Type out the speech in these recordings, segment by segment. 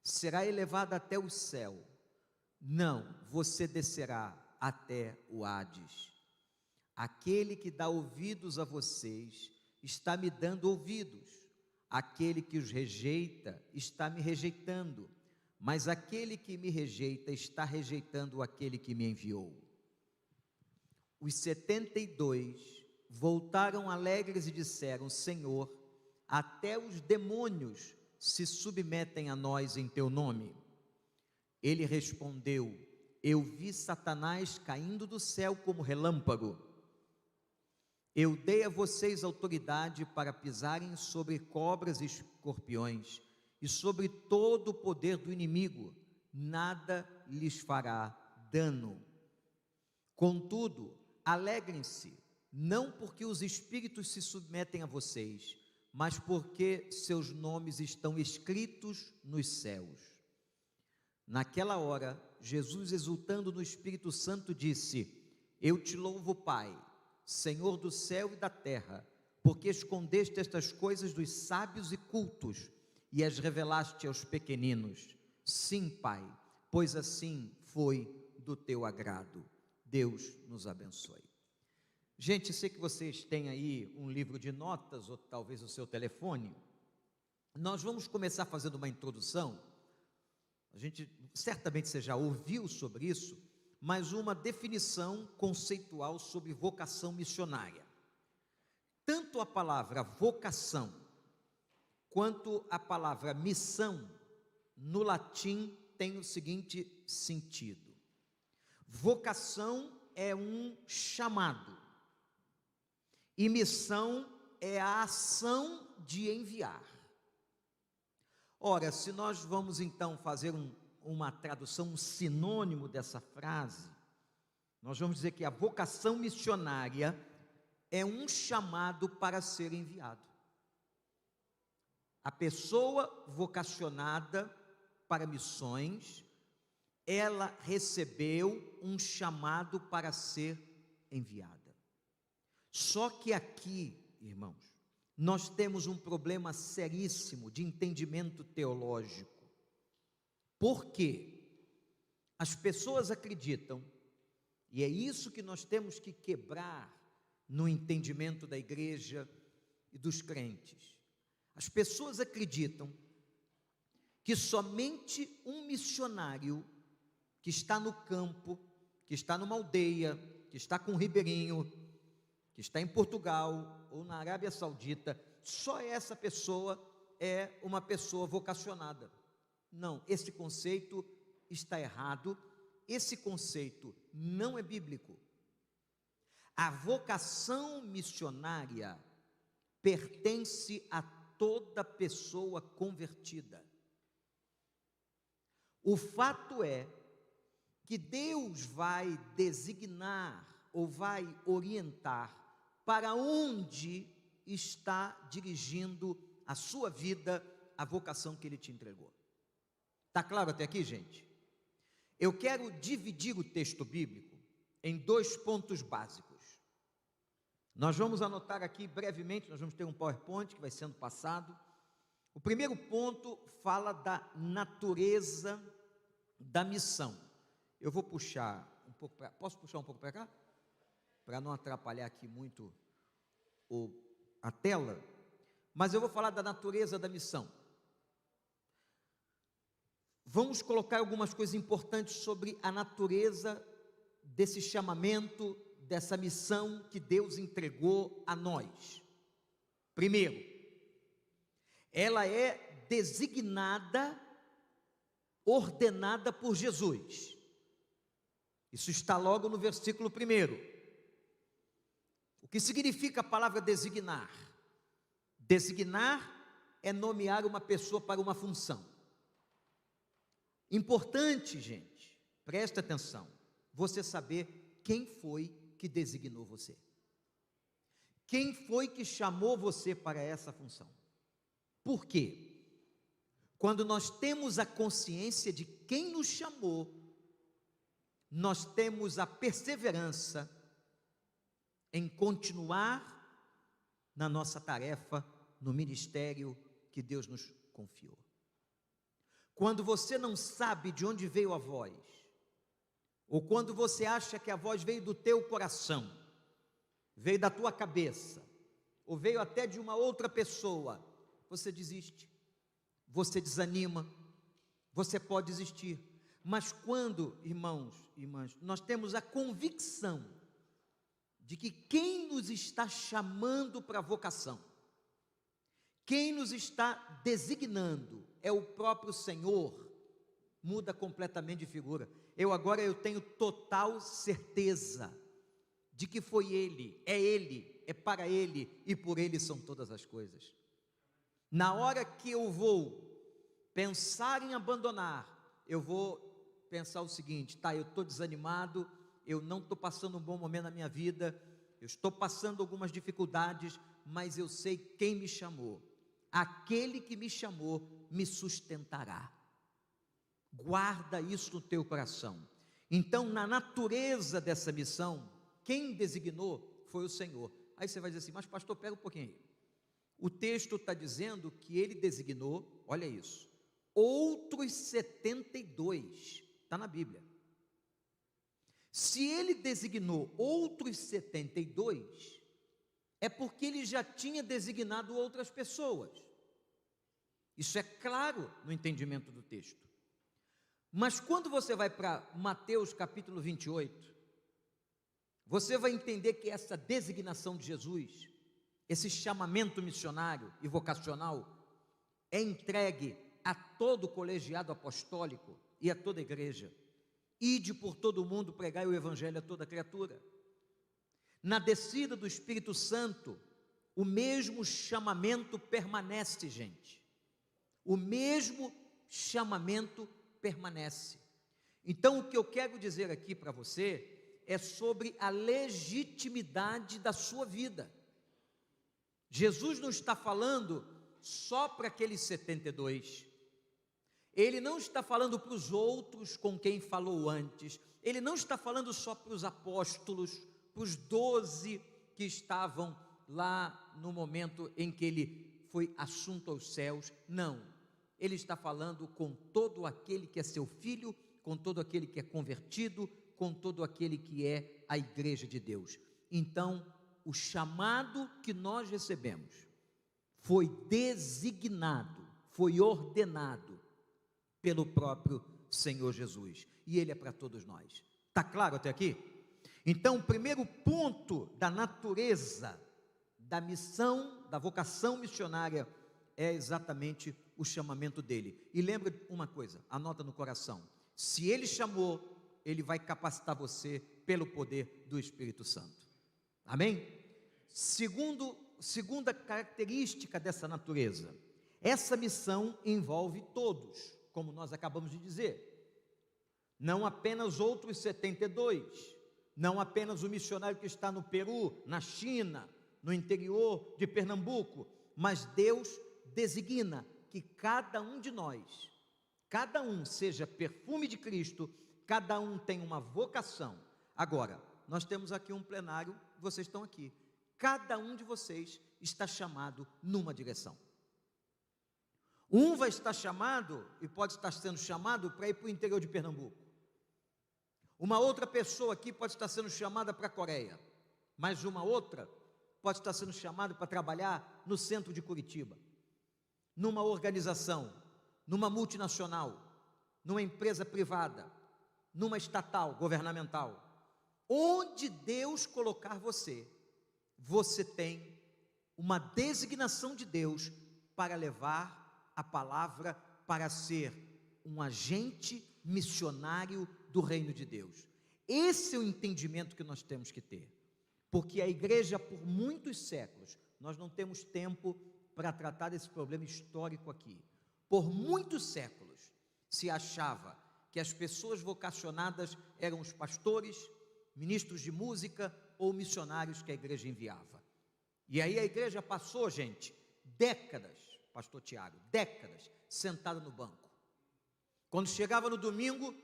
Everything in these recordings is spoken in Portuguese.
será elevada até o céu. Não, você descerá até o Hades. Aquele que dá ouvidos a vocês, está me dando ouvidos. Aquele que os rejeita, está me rejeitando. Mas aquele que me rejeita, está rejeitando aquele que me enviou. Os 72 voltaram alegres e disseram: Senhor, até os demônios se submetem a nós em teu nome. Ele respondeu: eu vi Satanás caindo do céu como relâmpago. Eu dei a vocês autoridade para pisarem sobre cobras e escorpiões e sobre todo o poder do inimigo, nada lhes fará dano. Contudo, alegrem-se, não porque os espíritos se submetem a vocês, mas porque seus nomes estão escritos nos céus. Naquela hora, Jesus, exultando no Espírito Santo, disse: eu te louvo, Pai, Senhor do céu e da terra, porque escondeste estas coisas dos sábios e cultos e as revelaste aos pequeninos. Sim, Pai, pois assim foi do teu agrado. Deus nos abençoe. Gente, sei que vocês têm aí um livro de notas, ou talvez o seu telefone. Nós vamos começar fazendo uma introdução. A gente, certamente você já ouviu sobre isso, mas uma definição conceitual sobre vocação missionária. Tanto a palavra vocação, quanto a palavra missão, no latim, tem o seguinte sentido: vocação é um chamado, e missão é a ação de enviar. Ora, se nós vamos então fazer uma tradução, um sinônimo dessa frase, nós vamos dizer que a vocação missionária é um chamado para ser enviado. A pessoa vocacionada para missões, ela recebeu um chamado para ser enviada. Só que aqui, irmãos, nós temos um problema seríssimo de entendimento teológico. Por quê? As pessoas acreditam, e é isso que nós temos que quebrar no entendimento da igreja e dos crentes. As pessoas acreditam que somente um missionário que está no campo, que está numa aldeia, que está com um ribeirinho, que está em Portugal ou na Arábia Saudita, só essa pessoa é uma pessoa vocacionada. Não, esse conceito está errado, esse conceito não é bíblico. A vocação missionária pertence a toda pessoa convertida. O fato é que Deus vai designar ou vai orientar para onde está dirigindo a sua vida, a vocação que Ele te entregou. Está claro até aqui, gente? Eu quero dividir o texto bíblico em 2 pontos básicos. Nós vamos anotar aqui brevemente, nós vamos ter um PowerPoint que vai sendo passado. O primeiro ponto fala da natureza da missão. Eu vou puxar um pouco para... Posso puxar um pouco para cá? Para não atrapalhar aqui muito a tela. Mas eu vou falar da natureza da missão. Vamos colocar algumas coisas importantes sobre a natureza desse chamamento, dessa missão que Deus entregou a nós. Primeiro, ela é designada, ordenada por Jesus. Isso está logo no versículo 1. O que significa a palavra designar? Designar é nomear uma pessoa para uma função. Importante, gente, presta atenção, você saber quem foi que designou você. Quem foi que chamou você para essa função? Por quê? Quando nós temos a consciência de quem nos chamou, nós temos a perseverança em continuar na nossa tarefa, no ministério que Deus nos confiou. Quando você não sabe de onde veio a voz, ou quando você acha que a voz veio do teu coração, veio da tua cabeça, ou veio até de uma outra pessoa, você desiste, você desanima, você pode desistir. Mas quando, irmãos e irmãs, nós temos a convicção de que quem nos está chamando para a vocação, quem nos está designando é o próprio Senhor, muda completamente de figura. Eu tenho total certeza de que foi Ele, é para Ele e por Ele são todas as coisas. Na hora que eu vou pensar em abandonar, eu vou pensar o seguinte: tá, eu estou desanimado, eu não estou passando um bom momento na minha vida, eu estou passando algumas dificuldades, mas eu sei quem me chamou, aquele que me chamou me sustentará. Guarda isso no teu coração. Então, na natureza dessa missão, quem designou foi o Senhor. Aí você vai dizer assim: mas pastor, pega um pouquinho aí. O texto está dizendo que ele designou, olha isso, outros 72, está na Bíblia. Se ele designou outros 72, é porque ele já tinha designado outras pessoas. Isso é claro no entendimento do texto. Mas quando você vai para Mateus capítulo 28, você vai entender que essa designação de Jesus, esse chamamento missionário e vocacional, é entregue a todo o colegiado apostólico e a toda a igreja. Ide por todo o mundo, pregai o evangelho a toda criatura. Na descida do Espírito Santo, o mesmo chamamento permanece, gente. O mesmo chamamento permanece. Então, o que eu quero dizer aqui para você é sobre a legitimidade da sua vida. Jesus não está falando só para aqueles 72. Ele não está falando para os outros com quem falou antes. Ele não está falando só para os apóstolos, para os 12 que estavam lá no momento em que ele foi assunto aos céus. Não. Ele está falando com todo aquele que é seu filho, com todo aquele que é convertido, com todo aquele que é a igreja de Deus. Então, o chamado que nós recebemos foi designado, foi ordenado pelo próprio Senhor Jesus, e ele é para todos nós. Está claro até aqui? Então, o primeiro ponto da natureza da missão, da vocação missionária, é exatamente o chamamento dele. E lembre uma coisa, anota no coração: se ele chamou, ele vai capacitar você pelo poder do Espírito Santo. Amém? Segunda característica dessa natureza: essa missão envolve todos, como nós acabamos de dizer, não apenas outros 72, não apenas o missionário que está no Peru, na China, no interior de Pernambuco, mas Deus designa que cada um de nós, cada um seja perfume de Cristo, cada um tem uma vocação. Agora, nós temos aqui um plenário, vocês estão aqui, cada um de vocês está chamado numa direção. Um vai estar chamado, e pode estar sendo chamado para ir para o interior de Pernambuco. Uma outra pessoa aqui pode estar sendo chamada para a Coreia, mas uma outra pode estar sendo chamada para trabalhar no centro de Curitiba, numa organização, numa multinacional, numa empresa privada, numa estatal, governamental. Onde Deus colocar você, você tem uma designação de Deus para levar a palavra, para ser um agente missionário do reino de Deus. Esse é o entendimento que nós temos que ter, porque a igreja, por muitos séculos, nós não temos tempo para tratar desse problema histórico aqui. Por muitos séculos se achava que as pessoas vocacionadas eram os pastores, ministros de música ou missionários que a igreja enviava. E aí a igreja passou, gente, décadas, pastor Tiago, décadas, sentada no banco. Quando chegava no domingo,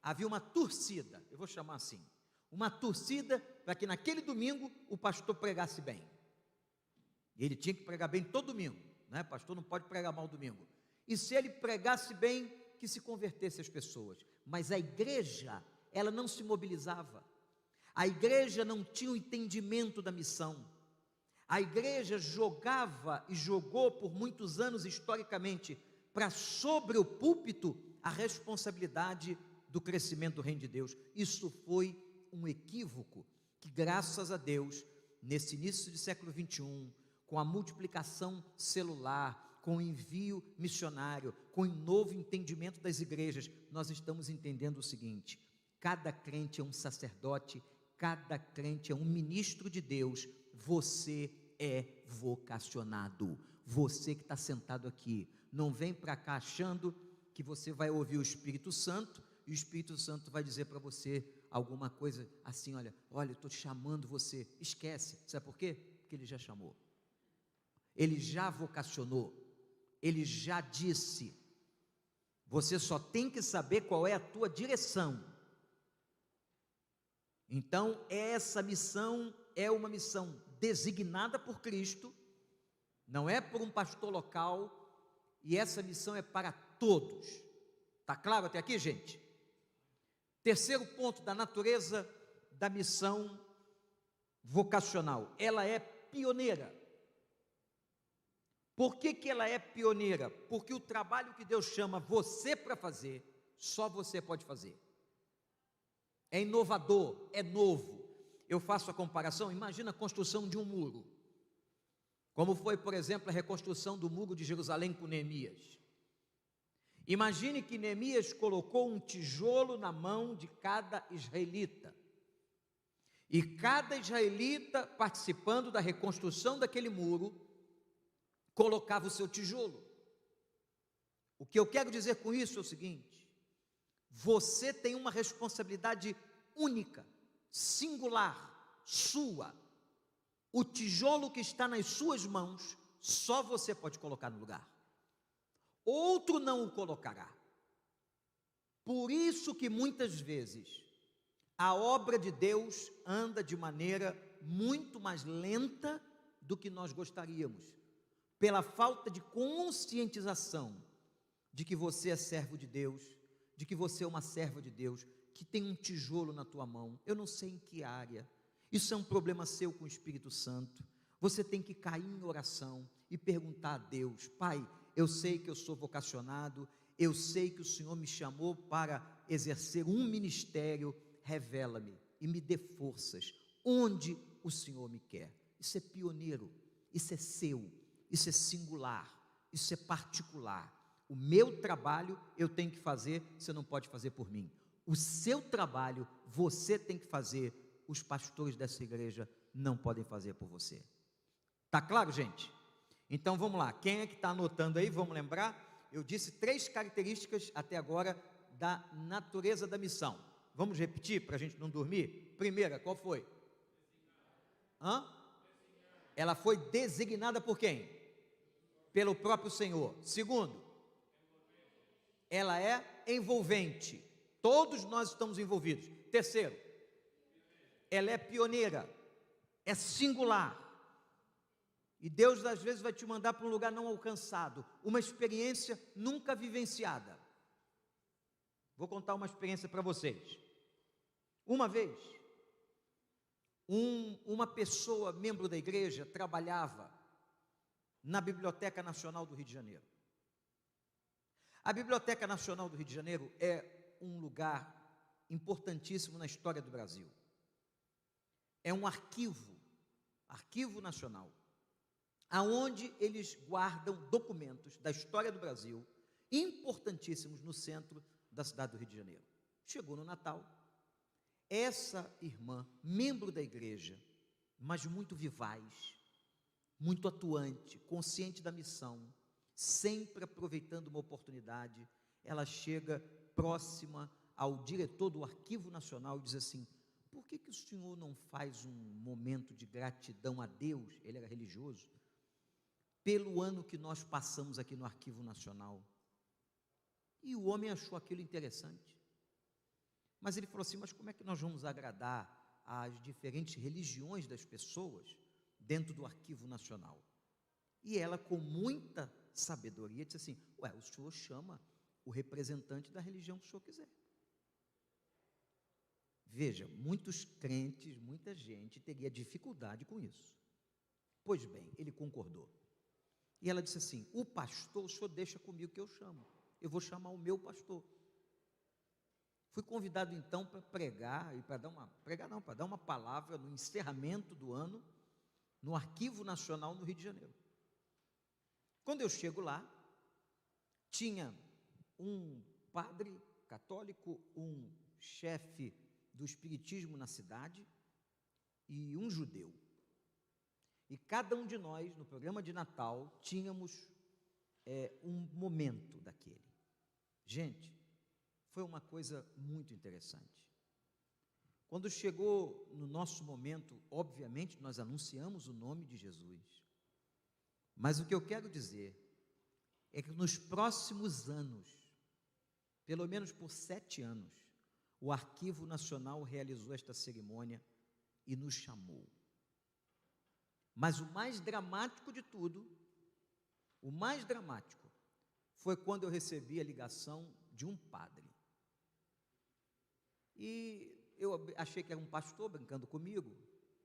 havia uma torcida, eu vou chamar assim, uma torcida para que naquele domingo o pastor pregasse bem. E ele tinha que pregar bem todo domingo, né? Pastor não pode pregar mal domingo. E se ele pregasse bem, que se convertesse as pessoas, mas a igreja, ela não se mobilizava, a igreja não tinha o entendimento da missão, a igreja jogava e jogou por muitos anos historicamente para sobre o púlpito a responsabilidade do crescimento do reino de Deus. Isso foi um equívoco que, graças a Deus, nesse início do século 21, com a multiplicação celular, com o envio missionário, com o novo entendimento das igrejas, nós estamos entendendo o seguinte: cada crente é um sacerdote, cada crente é um ministro de Deus. Você é vocacionado. Você que está sentado aqui, não vem para cá achando que você vai ouvir o Espírito Santo e o Espírito Santo vai dizer para você alguma coisa assim: olha, eu estou chamando você. Esquece. Sabe por quê? Porque ele já chamou, ele já vocacionou, ele já disse. Você só tem que saber qual é a tua direção. Então, essa missão é uma missão designada por Cristo, não é por um pastor local, e essa missão é para todos. Está claro até aqui, gente? Terceiro ponto da natureza da missão vocacional: ela é pioneira. Por que ela é pioneira? Porque o trabalho que Deus chama você para fazer, só você pode fazer. É inovador, é novo. Eu faço a comparação, imagina a construção de um muro, como foi, por exemplo, a reconstrução do muro de Jerusalém com Neemias. Imagine que Neemias colocou um tijolo na mão de cada israelita, e cada israelita, participando da reconstrução daquele muro, colocava o seu tijolo. O que eu quero dizer com isso é o seguinte: você tem uma responsabilidade única, singular, sua. O tijolo que está nas suas mãos, só você pode colocar no lugar, outro não o colocará. Por isso que muitas vezes a obra de Deus anda de maneira muito mais lenta do que nós gostaríamos, pela falta de conscientização de que você é servo de Deus, de que você é uma serva de Deus, que tem um tijolo na tua mão. Eu não sei em que área, isso é um problema seu com o Espírito Santo. Você tem que cair em oração e perguntar a Deus: Pai, eu sei que eu sou vocacionado, eu sei que o Senhor me chamou para exercer um ministério, revela-me e me dê forças, onde o Senhor me quer. Isso é pioneiro, isso é seu, isso é singular, isso é particular. O meu trabalho eu tenho que fazer, você não pode fazer por mim. O seu trabalho você tem que fazer, os pastores dessa igreja não podem fazer por você. Está claro, gente? Então vamos lá, quem é que está anotando aí? Vamos lembrar, eu disse 3 características até agora da natureza da missão. Vamos repetir para a gente não dormir? Primeira, qual foi? Ela foi designada por quem? Pelo próprio Senhor. Segundo, ela é envolvente. Todos nós estamos envolvidos. Terceiro, ela é pioneira, é singular. E Deus às vezes vai te mandar para um lugar não alcançado, uma experiência nunca vivenciada. Vou contar uma experiência para vocês. Uma vez, uma pessoa, membro da igreja, trabalhava na Biblioteca Nacional do Rio de Janeiro. A Biblioteca Nacional do Rio de Janeiro é um lugar importantíssimo na história do Brasil. É um arquivo nacional, aonde eles guardam documentos da história do Brasil, importantíssimos, no centro da cidade do Rio de Janeiro. Chegou no Natal, essa irmã, membro da igreja, mas muito vivaz, muito atuante, consciente da missão, sempre aproveitando uma oportunidade, ela chega próxima ao diretor do Arquivo Nacional e diz assim: por que o senhor não faz um momento de gratidão a Deus, ele era religioso, pelo ano que nós passamos aqui no Arquivo Nacional? E o homem achou aquilo interessante, mas ele falou assim: mas como é que nós vamos agradar às diferentes religiões das pessoas dentro do Arquivo Nacional? E ela, com muita sabedoria, disse assim: o senhor chama o representante da religião que o senhor quiser. Veja, muitos crentes, muita gente teria dificuldade com isso. Pois bem, ele concordou. E ela disse assim: o pastor, o senhor deixa comigo que eu chamo. Eu vou chamar o meu pastor. Fui convidado então para pregar, e para dar uma palavra no encerramento do ano, no Arquivo Nacional no Rio de Janeiro. Quando eu chego lá, tinha um padre católico, um chefe do espiritismo na cidade e um judeu. E cada um de nós, no programa de Natal, tínhamos um momento daquele. Gente, foi uma coisa muito interessante. Quando chegou no nosso momento, obviamente, nós anunciamos o nome de Jesus. Mas o que eu quero dizer é que nos próximos anos, pelo menos por 7 anos, o Arquivo Nacional realizou esta cerimônia e nos chamou. Mas o mais dramático de tudo, o mais dramático, foi quando eu recebi a ligação de um padre. E eu achei que era um pastor brincando comigo,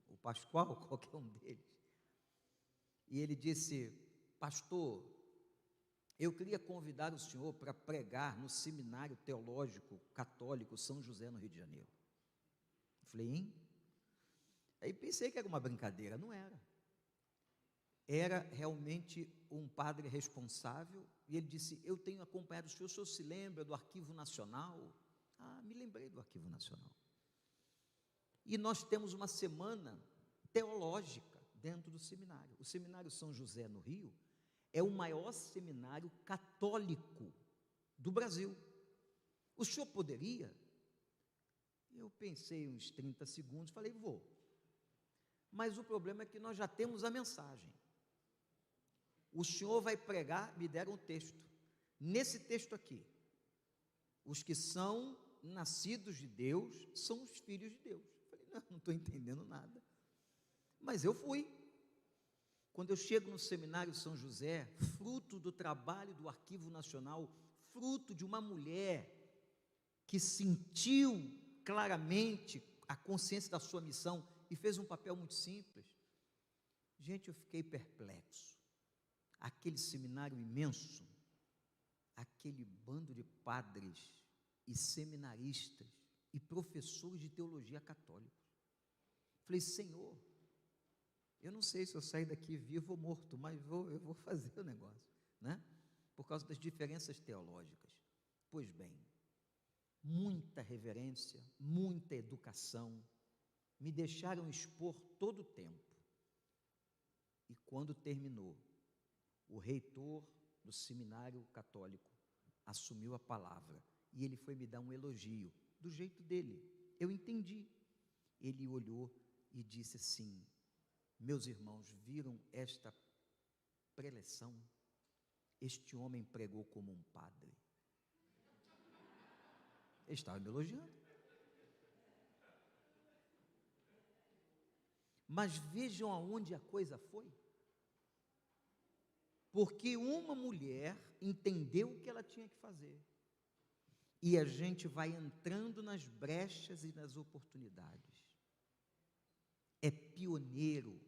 o Pascoal, qualquer um deles. E ele disse: pastor, eu queria convidar o senhor para pregar no Seminário Teológico Católico São José, no Rio de Janeiro. Eu falei: hein? Aí pensei que era uma brincadeira, não era. Era realmente um padre responsável, e ele disse: eu tenho acompanhado o senhor se lembra do Arquivo Nacional? Ah, me lembrei do Arquivo Nacional. E nós temos uma semana teológica dentro do seminário. O Seminário São José, no Rio, é o maior seminário católico do Brasil. O senhor poderia? Eu pensei uns 30 segundos, falei: vou. Mas o problema é que nós já temos a mensagem. O senhor vai pregar, me deram um texto. Nesse texto aqui, os que são nascidos de Deus são os filhos de Deus. Eu falei: não estou entendendo nada. Mas eu fui. Quando eu chego no Seminário São José, fruto do trabalho do Arquivo Nacional, fruto de uma mulher que sentiu claramente a consciência da sua missão e fez um papel muito simples. Gente, eu fiquei perplexo. Aquele seminário imenso, aquele bando de padres e seminaristas e professores de teologia católica. Falei: Senhor, eu não sei se eu sair daqui vivo ou morto, mas eu vou fazer o negócio, né? Por causa das diferenças teológicas. Pois bem, muita reverência, muita educação, me deixaram expor todo o tempo. E quando terminou, o reitor do seminário católico assumiu a palavra e ele foi me dar um elogio, do jeito dele. Eu entendi. Ele olhou e disse assim: meus irmãos, viram esta preleção? Este homem pregou como um padre. Ele estava me elogiando. Mas vejam aonde a coisa foi. Porque uma mulher entendeu o que ela tinha que fazer. E a gente vai entrando nas brechas e nas oportunidades. É pioneiro.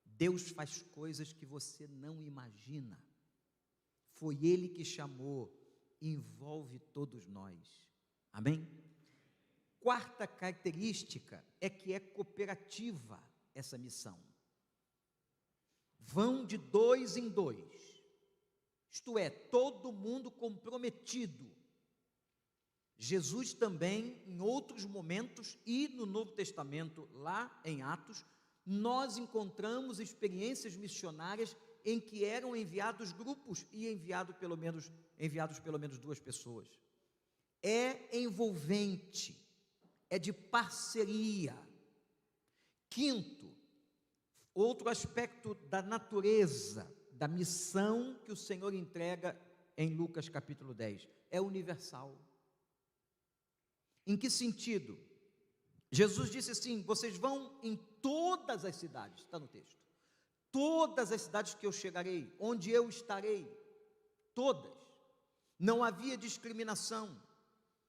Deus faz coisas que você não imagina. Foi Ele que chamou, envolve todos nós. Amém? Quarta característica é que é cooperativa essa missão. Vão de 2 em 2, isto é, todo mundo comprometido. Jesus também, em outros momentos, e no Novo Testamento, lá em Atos, nós encontramos experiências missionárias em que eram enviados grupos e enviados pelo menos 2 pessoas. É envolvente, é de parceria. Quinto, outro aspecto da natureza, da missão que o Senhor entrega em Lucas capítulo 10, é universal. Em que sentido? Jesus disse assim: vocês vão em todas as cidades, está no texto, todas as cidades que eu chegarei, onde eu estarei, todas, Não havia discriminação,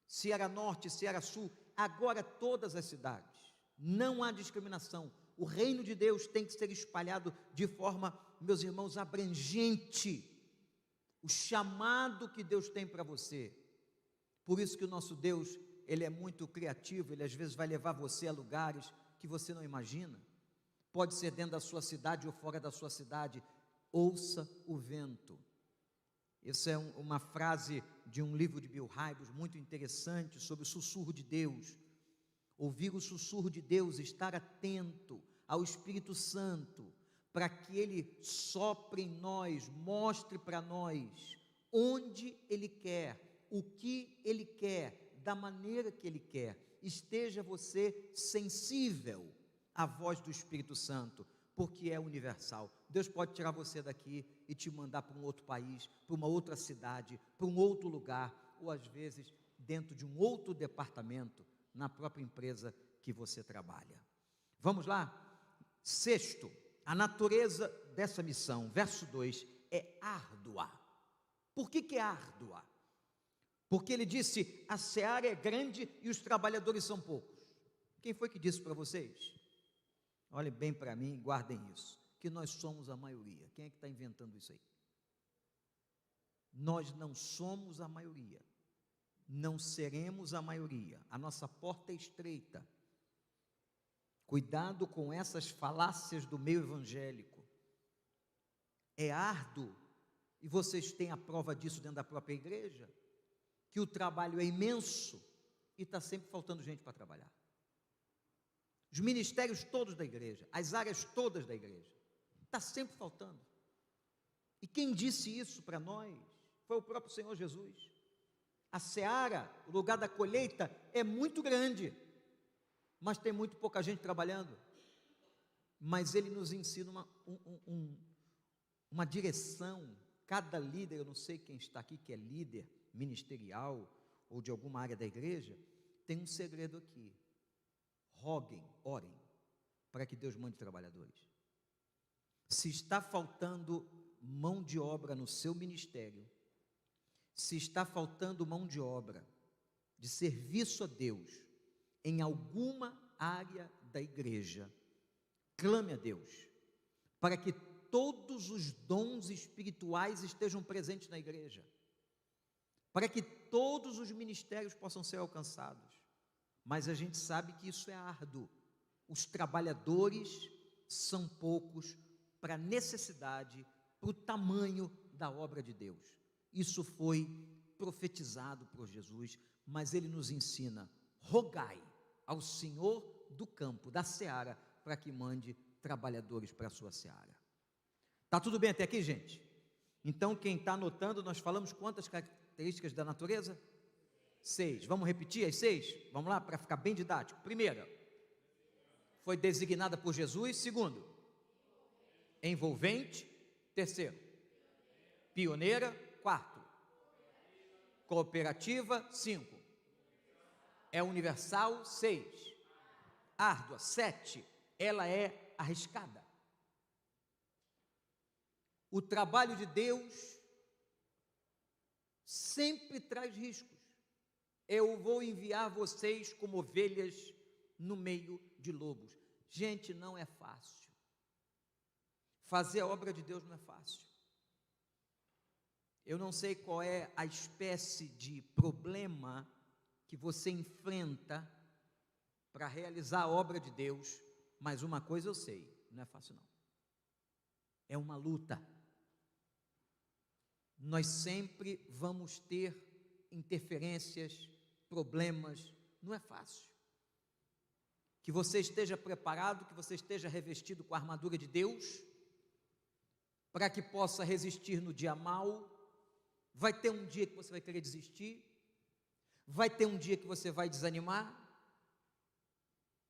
se era norte, se era sul, agora todas as cidades, não há discriminação. O reino de Deus tem que ser espalhado de forma, meus irmãos, abrangente, o chamado que Deus tem para você. Por isso que o nosso Deus, Ele é muito criativo, Ele às vezes vai levar você a lugares que você não imagina, pode ser dentro da sua cidade ou fora da sua cidade. Ouça o vento. Essa é uma frase de um livro de Bill Hybels, muito interessante, sobre o sussurro de Deus. Ouvir o sussurro de Deus, estar atento ao Espírito Santo, para que Ele sopre em nós, mostre para nós onde Ele quer, o que Ele quer, da maneira que Ele quer. Esteja você sensível à voz do Espírito Santo, porque é universal. Deus pode tirar você daqui e te mandar para um outro país, para uma outra cidade, para um outro lugar, ou às vezes dentro de um outro departamento, na própria empresa que você trabalha. Vamos lá? Sexto, a natureza dessa missão, verso 2, é árdua. Por que é árdua? Porque ele disse, a seara é grande e os trabalhadores são poucos. Quem foi que disse para vocês? Olhem bem para mim, guardem isso, que nós somos a maioria. Quem é que está inventando isso aí? Nós não somos a maioria, não seremos a maioria, a nossa porta é estreita. Cuidado com essas falácias do meio evangélico. É árduo, e vocês têm a prova disso dentro da própria igreja, que o trabalho é imenso e está sempre faltando gente para trabalhar. Os ministérios todos da igreja, as áreas todas da igreja, está sempre faltando. E quem disse isso para nós foi o próprio Senhor Jesus. A seara, o lugar da colheita, é muito grande, mas tem muito pouca gente trabalhando. Mas Ele nos ensina uma direção. Cada líder, eu não sei quem está aqui que é líder ministerial ou de alguma área da igreja, tem um segredo aqui. Roguem, orem, para que Deus mande trabalhadores. Se está faltando mão de obra no seu ministério, se está faltando mão de obra de serviço a Deus em alguma área da igreja, clame a Deus, para que todos os dons espirituais estejam presentes na igreja, para que todos os ministérios possam ser alcançados. Mas a gente sabe que isso é árduo, os trabalhadores são poucos para a necessidade, para o tamanho da obra de Deus. Isso foi profetizado por Jesus, mas Ele nos ensina, rogai ao Senhor do campo, da seara, para que mande trabalhadores para a sua seara. Está tudo bem até aqui, gente? Então, quem está anotando, nós falamos quantas características da natureza? 6. Vamos repetir as 6? Vamos lá, para ficar bem didático. Primeira, foi designada por Jesus. Segundo, envolvente. Terceiro, pioneira. Quarto, cooperativa. 5, é universal. 6, árdua. 7, ela é arriscada. O trabalho de Deus sempre traz riscos. Eu vou enviar vocês como ovelhas no meio de lobos. Gente, não é fácil. Fazer a obra de Deus não é fácil. Eu não sei qual é a espécie de problema que você enfrenta para realizar a obra de Deus, mas uma coisa eu sei, não é fácil não. É uma luta. Nós sempre vamos ter interferências, problemas, não é fácil. Que você esteja preparado, que você esteja revestido com a armadura de Deus, para que possa resistir no dia mau. Vai ter um dia que você vai querer desistir, vai ter um dia que você vai desanimar,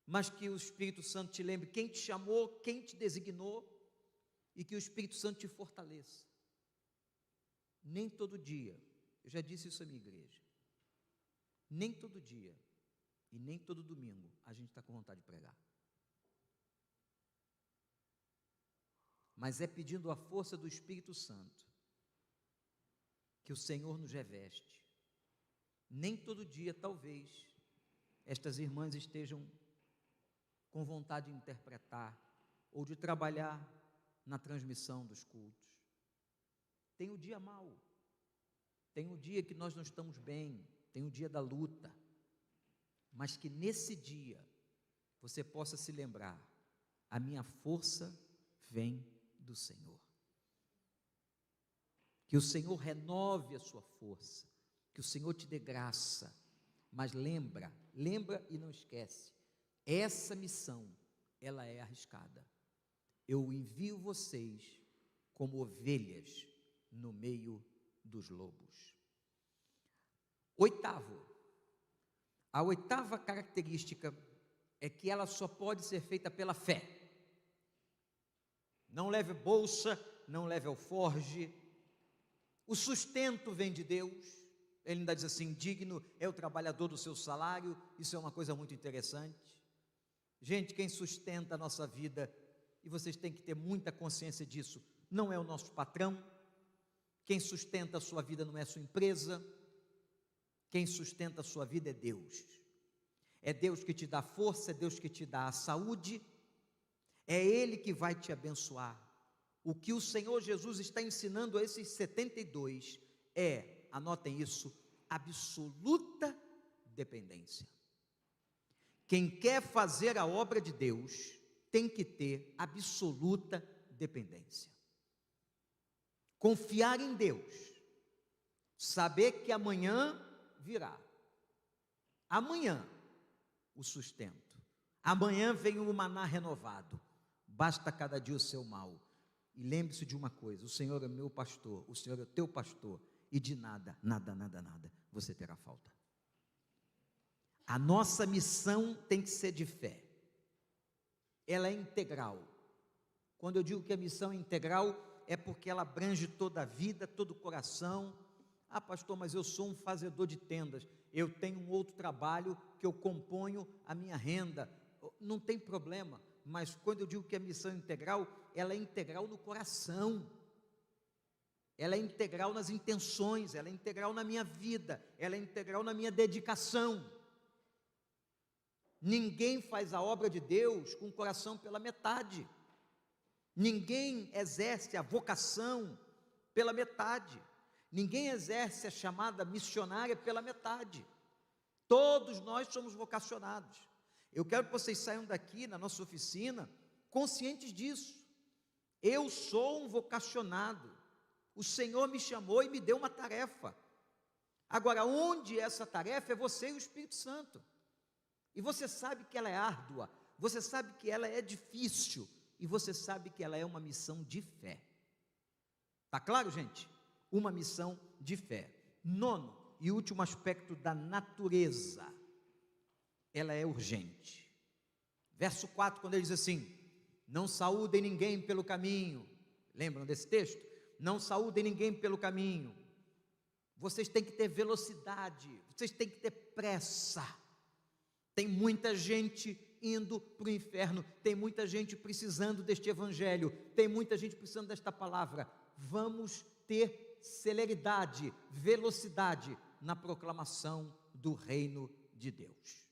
mas que o Espírito Santo te lembre quem te chamou, quem te designou, e que o Espírito Santo te fortaleça. Nem todo dia, eu já disse isso à minha igreja, nem todo dia e nem todo domingo a gente está com vontade de pregar. Mas é pedindo a força do Espírito Santo que o Senhor nos reveste. Nem todo dia, talvez, estas irmãs estejam com vontade de interpretar ou de trabalhar na transmissão dos cultos. Tem o dia mau, tem o dia que nós não estamos bem, tem o dia da luta, mas que nesse dia você possa se lembrar: a minha força vem do Senhor. Que o Senhor renove a sua força, que o Senhor te dê graça, mas lembra e não esquece, essa missão, ela é arriscada. Eu envio vocês como ovelhas no meio dos lobos. A oitava característica é que ela só pode ser feita pela fé. Não leve bolsa, não leve alforge. O sustento vem de Deus. Ele ainda diz assim: digno é o trabalhador do seu salário. Isso é uma coisa muito interessante. Gente, quem sustenta a nossa vida, e vocês têm que ter muita consciência disso, não é o nosso patrão. Quem sustenta a sua vida não é a sua empresa. Quem sustenta a sua vida é Deus. É Deus que te dá força, é Deus que te dá a saúde, é Ele que vai te abençoar. O que o Senhor Jesus está ensinando a esses 72 é, anotem isso, absoluta dependência. Quem quer fazer a obra de Deus tem que ter absoluta dependência. Confiar em Deus, saber que amanhã virá. Amanhã o sustento. Amanhã vem o maná renovado. Basta cada dia o seu mal. E lembre-se de uma coisa: o Senhor é meu pastor, o Senhor é teu pastor, e de nada você terá falta. A nossa missão tem que ser de fé. Ela é integral. Quando eu digo que a missão é integral, é porque ela abrange toda a vida, todo o coração. Ah, pastor, mas eu sou um fazedor de tendas, eu tenho um outro trabalho que eu componho a minha renda. Não tem problema, mas quando eu digo que a missão é integral, ela é integral no coração, ela é integral nas intenções, ela é integral na minha vida, ela é integral na minha dedicação. Ninguém faz a obra de Deus com o coração pela metade. Ninguém exerce a vocação pela metade. Ninguém exerce a chamada missionária pela metade. Todos nós somos vocacionados. Eu quero que vocês saiam daqui na nossa oficina conscientes disso. Eu sou um vocacionado. O Senhor me chamou e me deu uma tarefa. Agora, onde essa tarefa é você e o Espírito Santo. E você sabe que ela é árdua, você sabe que ela é difícil, e você sabe que ela é uma missão de fé. Está claro, gente? Uma missão de fé. Nono e último aspecto da natureza, ela é urgente. Verso 4, quando ele diz assim: não saúdem ninguém pelo caminho. Lembram desse texto? Não saúdem ninguém pelo caminho. Vocês têm que ter velocidade, vocês têm que ter pressa. Tem muita gente indo para o inferno, tem muita gente precisando deste evangelho, tem muita gente precisando desta palavra. Vamos ter celeridade, velocidade na proclamação do reino de Deus.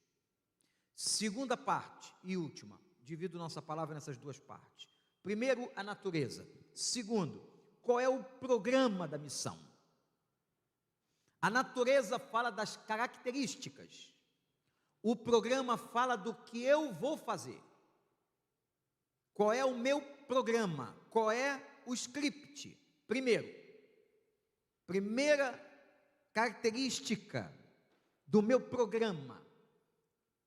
Segunda parte e última, divido nossa palavra nessas duas partes. Primeiro, a natureza. Segundo, qual é o programa da missão? A natureza fala das características. O programa fala do que eu vou fazer. Qual é o meu programa? Qual é o script? Primeira característica do meu programa,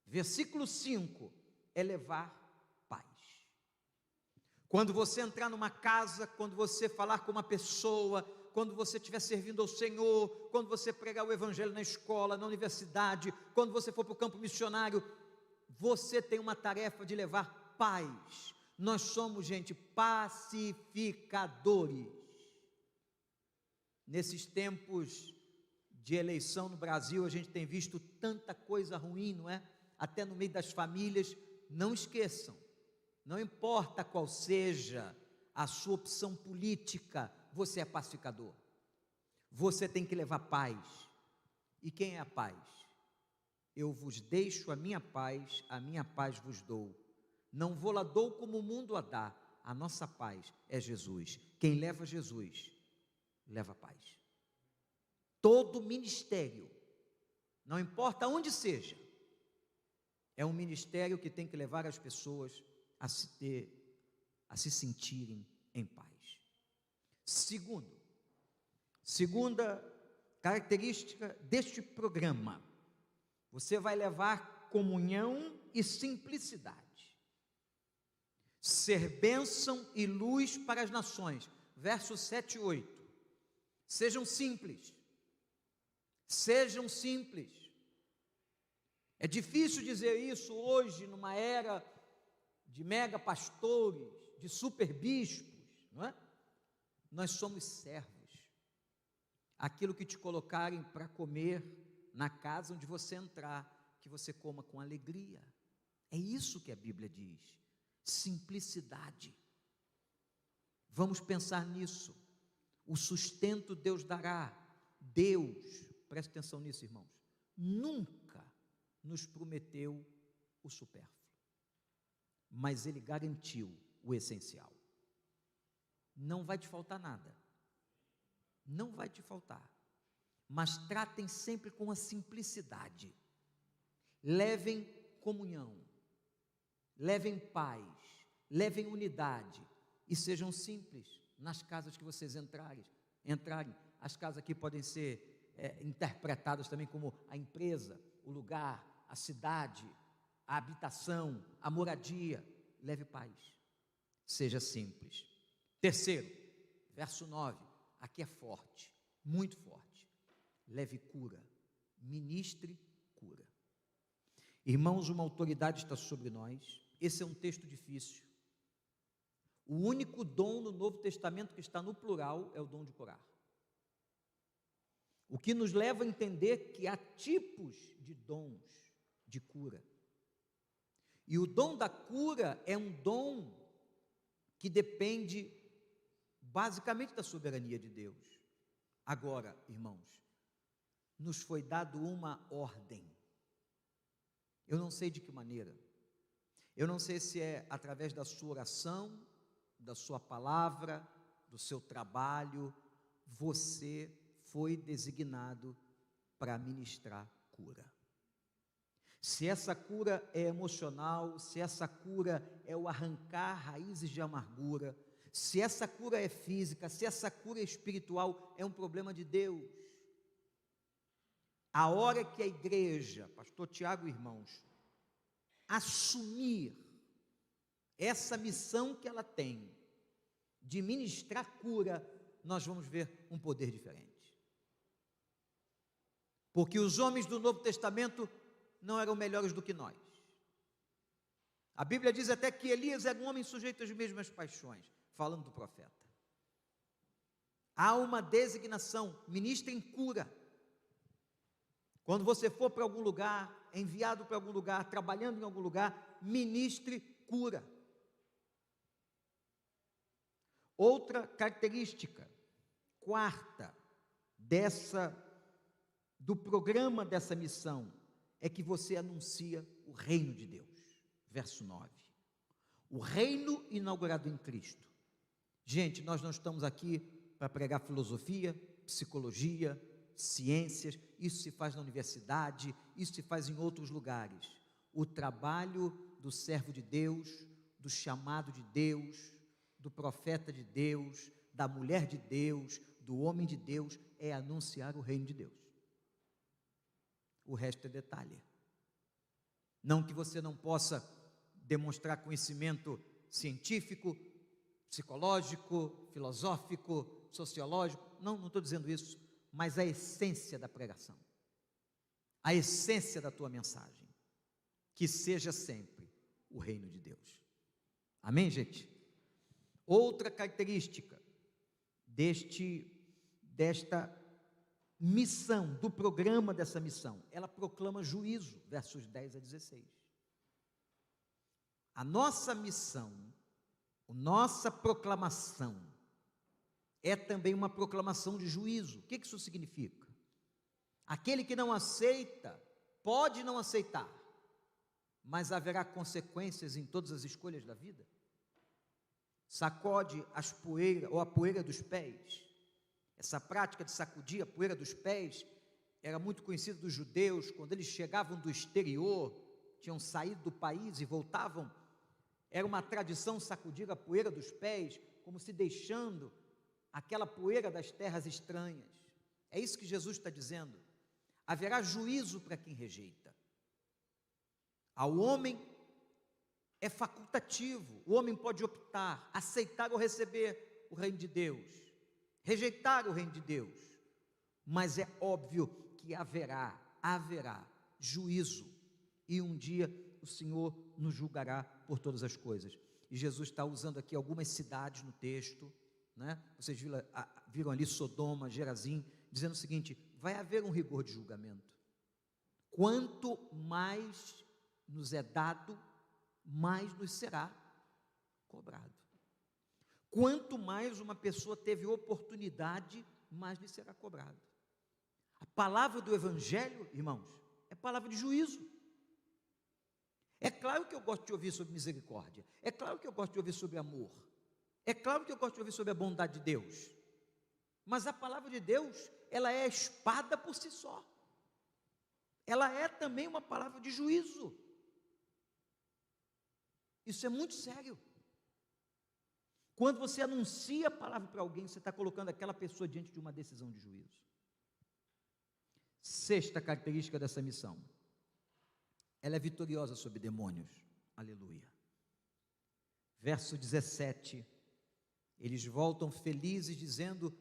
versículo 5, é levar paz. Quando você entrar numa casa, quando você falar com uma pessoa, quando você estiver servindo ao Senhor, quando você pregar o evangelho na escola, na universidade, quando você for para o campo missionário, você tem uma tarefa de levar paz. Nós somos, gente, pacificadores. Nesses tempos de eleição no Brasil, a gente tem visto tanta coisa ruim, não é? Até no meio das famílias. Não esqueçam, não importa qual seja a sua opção política, você é pacificador. você tem que levar paz. E quem é a paz? Eu vos deixo a minha paz vos dou. Não vou lá dou como o mundo a dá. A nossa paz é Jesus. Quem leva Jesus, leva paz. Todo ministério, não importa onde seja, é um ministério que tem que levar as pessoas a se sentirem em paz. Segunda característica deste programa, você vai levar comunhão e simplicidade, ser bênção e luz para as nações, versos 7 e 8, sejam simples, é difícil dizer isso hoje, numa era de mega pastores, de super bispos, não é? Nós somos servos. Aquilo que te colocarem para comer na casa onde você entrar, que você coma com alegria. É isso que a Bíblia diz. Simplicidade. Vamos pensar nisso. O sustento Deus dará. Deus, preste atenção nisso, irmãos, nunca nos prometeu o supérfluo, mas Ele garantiu o essencial. Não vai te faltar nada. Não vai te faltar, mas tratem sempre com a simplicidade, levem comunhão, levem paz, levem unidade, e sejam simples nas casas que vocês entrarem, as casas aqui podem ser interpretadas também como a empresa, o lugar, a cidade, a habitação, a moradia, leve paz, seja simples. Terceiro, verso 9, aqui é forte, muito forte. Leve cura, ministre cura. Irmãos, uma autoridade está sobre nós. Esse é um texto difícil. O único dom no Novo Testamento que está no plural é o dom de curar. O que nos leva a entender que há tipos de dons de cura. E o dom da cura é um dom que depende basicamente da soberania de Deus. Agora, irmãos, nos foi dado uma ordem. Eu não sei de que maneira. Eu não sei se é através da sua oração, da sua palavra, do seu trabalho. Você foi designado para ministrar cura. Se essa cura é emocional, se essa cura é o arrancar raízes de amargura, se essa cura é física, se essa cura é espiritual, é um problema de Deus. A hora que a igreja, pastor Tiago e irmãos, assumir essa missão que ela tem, de ministrar cura, nós vamos ver um poder diferente. Porque os homens do Novo Testamento não eram melhores do que nós. A Bíblia diz até que Elias era um homem sujeito às mesmas paixões, falando do profeta. Há uma designação, ministrem cura. Quando você for para algum lugar, enviado para algum lugar, trabalhando em algum lugar, ministre cura. Outra característica, quarta, do programa dessa missão, é que você anuncia o reino de Deus. Verso 9. O reino inaugurado em Cristo. Gente, nós não estamos aqui para pregar filosofia, psicologia, ciências, isso se faz na universidade, isso se faz em outros lugares. O trabalho do servo de Deus, do chamado de Deus, do profeta de Deus, da mulher de Deus, do homem de Deus, é anunciar o reino de Deus. O resto é detalhe. Não que você não possa demonstrar conhecimento científico, psicológico, filosófico, sociológico, não estou dizendo isso, mas a essência da pregação, a essência da tua mensagem, que seja sempre o reino de Deus. Amém, gente? Outra característica desta missão, do programa dessa missão, ela proclama juízo, versos 10 a 16. A nossa missão, a nossa proclamação é também uma proclamação de juízo. O que isso significa? Aquele que não aceita, pode não aceitar, mas haverá consequências em todas as escolhas da vida. Sacode as poeiras, ou a poeira dos pés. Essa prática de sacudir a poeira dos pés era muito conhecida dos judeus, quando eles chegavam do exterior, tinham saído do país e voltavam. Era uma tradição sacudir a poeira dos pés, como se deixando aquela poeira das terras estranhas. É isso que Jesus está dizendo. Haverá juízo para quem rejeita. Ao homem é facultativo, o homem pode optar, aceitar ou receber o reino de Deus, rejeitar o reino de Deus, mas é óbvio que haverá juízo, e um dia o Senhor nos julgará por todas as coisas. E Jesus está usando aqui algumas cidades no texto, né? Vocês viram ali Sodoma, Gerazim, dizendo o seguinte: vai haver um rigor de julgamento. Quanto mais nos é dado, mais nos será cobrado. Quanto mais uma pessoa teve oportunidade, mais lhe será cobrado. A palavra do Evangelho, irmãos, é palavra de juízo. É claro que eu gosto de ouvir sobre misericórdia, é claro que eu gosto de ouvir sobre amor, é claro que eu gosto de ouvir sobre a bondade de Deus, mas a palavra de Deus, ela é a espada por si só, ela é também uma palavra de juízo. Isso é muito sério. Quando você anuncia a palavra para alguém, você está colocando aquela pessoa diante de uma decisão de juízo. Sexta característica dessa missão: ela é vitoriosa sobre demônios. Aleluia. Verso 17, eles voltam felizes dizendo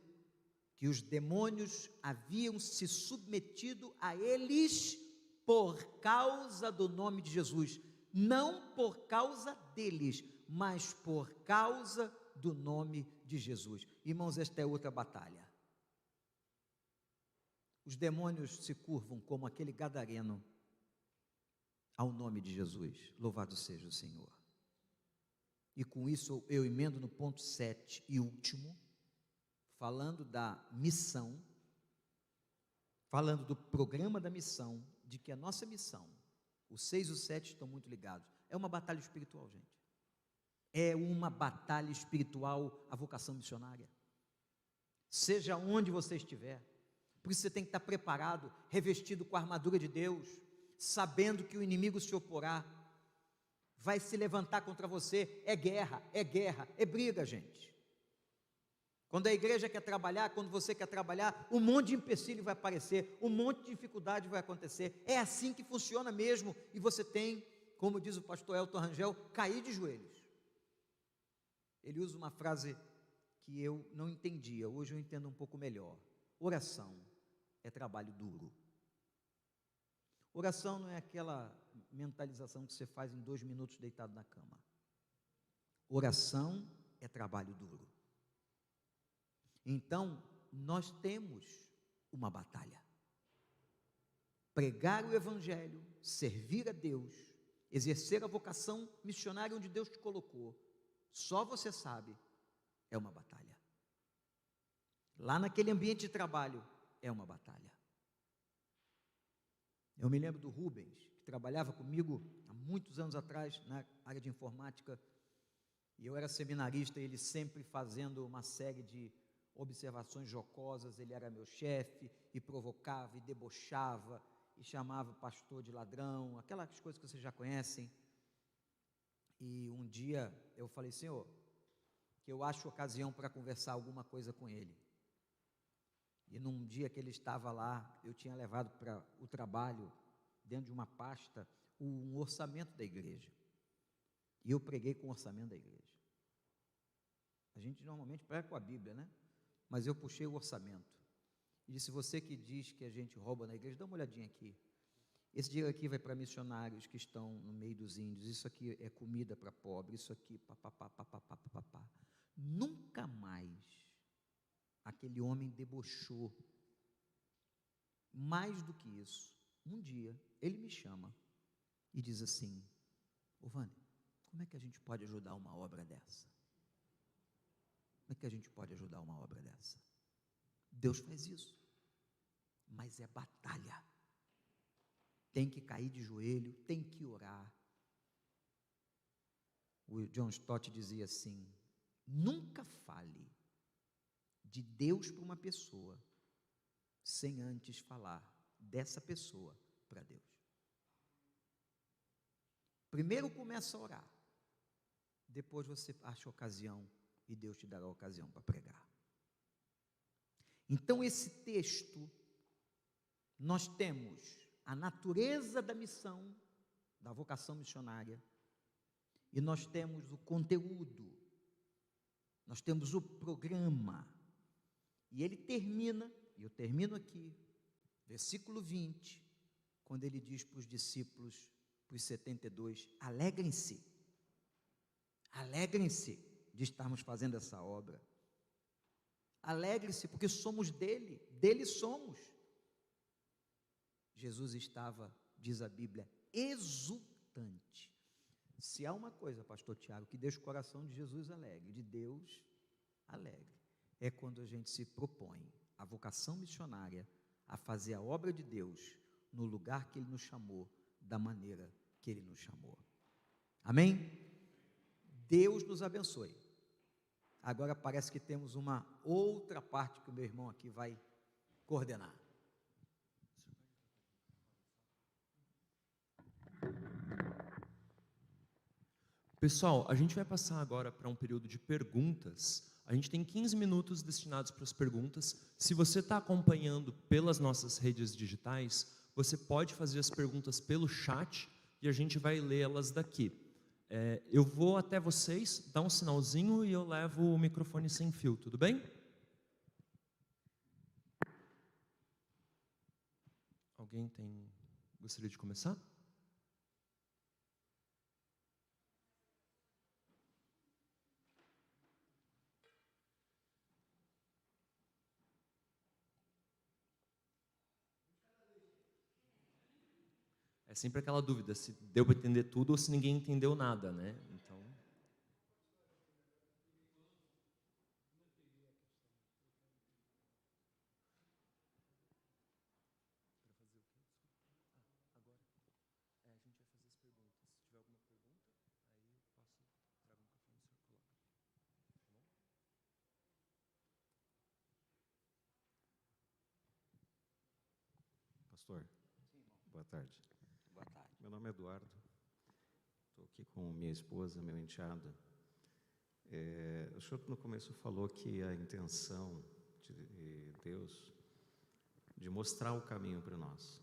que os demônios haviam se submetido a eles por causa do nome de Jesus, não por causa deles, mas por causa do nome de Jesus. Irmãos, esta é outra batalha. Os demônios se curvam como aquele gadareno ao nome de Jesus. Louvado seja o Senhor. E com isso eu emendo no ponto 7 e último, falando da missão, falando do programa da missão, de que a nossa missão, o 6 e o 7 estão muito ligados. É uma batalha espiritual, gente. É uma batalha espiritual a vocação missionária. Seja onde você estiver. Por isso você tem que estar preparado, revestido com a armadura de Deus, sabendo que o inimigo se oporá, vai se levantar contra você. É guerra, é briga, gente. Quando a igreja quer trabalhar, quando você quer trabalhar, um monte de empecilho vai aparecer, um monte de dificuldade vai acontecer. É assim que funciona mesmo, e você tem, como diz o pastor Elton Rangel, cair de joelhos. Ele usa uma frase que eu não entendia, hoje eu entendo um pouco melhor. Oração é trabalho duro. Oração não é aquela mentalização que você faz em 2 minutos deitado na cama. Oração é trabalho duro. Então, nós temos uma batalha. Pregar o Evangelho, servir a Deus, exercer a vocação missionária onde Deus te colocou, só você sabe, é uma batalha. Lá naquele ambiente de trabalho, é uma batalha. Eu me lembro do Rubens, que trabalhava comigo há muitos anos atrás, na área de informática, e eu era seminarista, e ele sempre fazendo uma série de observações jocosas. Ele era meu chefe, e provocava, e debochava, e chamava o pastor de ladrão, aquelas coisas que vocês já conhecem. E um dia eu falei: Senhor, que eu acho ocasião para conversar alguma coisa com ele. E num dia que ele estava lá, eu tinha levado para o trabalho, dentro de uma pasta, um orçamento da igreja. E eu preguei com o orçamento da igreja. A gente normalmente prega com a Bíblia, né? Mas eu puxei o orçamento. E disse: você que diz que a gente rouba na igreja, dá uma olhadinha aqui. Esse dinheiro aqui vai para missionários que estão no meio dos índios, isso aqui é comida para pobre, isso aqui, papapá, papapá, papapá. Nunca mais aquele homem debochou. Mais do que isso, um dia ele me chama e diz assim: ô Vânia, como é que a gente pode ajudar uma obra dessa? Como é que a gente pode ajudar uma obra dessa? Deus faz isso, mas é batalha. Tem que cair de joelho, tem que orar. O John Stott dizia assim: nunca fale de Deus para uma pessoa sem antes falar dessa pessoa para Deus. Primeiro começa a orar, depois você acha ocasião e Deus te dará a ocasião para pregar. Então, esse texto, nós temos a natureza da missão, da vocação missionária, e nós temos o conteúdo, nós temos o programa, e ele termina, e eu termino aqui, versículo 20, quando ele diz para os discípulos, para os 72, alegrem-se de estarmos fazendo essa obra, alegre-se porque somos dele somos. Jesus estava, diz a Bíblia, exultante. Se há uma coisa, pastor Tiago, que deixa o coração de Jesus alegre, de Deus alegre, é quando a gente se propõe a vocação missionária, a fazer a obra de Deus no lugar que Ele nos chamou, da maneira que Ele nos chamou. Amém? Deus nos abençoe. Agora parece que temos uma outra parte que o meu irmão aqui vai coordenar. Pessoal, a gente vai passar agora para um período de perguntas. A gente tem 15 minutos destinados para as perguntas. Se você está acompanhando pelas nossas redes digitais, você pode fazer as perguntas pelo chat e a gente vai lê-las daqui. Eu vou até vocês, dar um sinalzinho e eu levo o microfone sem fio, tudo bem? Alguém gostaria de começar? É sempre aquela dúvida, se deu para entender tudo ou se ninguém entendeu nada, né? Então... Pastor, boa tarde. Boa tarde. Meu nome é Eduardo, estou aqui com minha esposa, meu enteado. O senhor no começo falou que a intenção de Deus de mostrar o caminho para nós.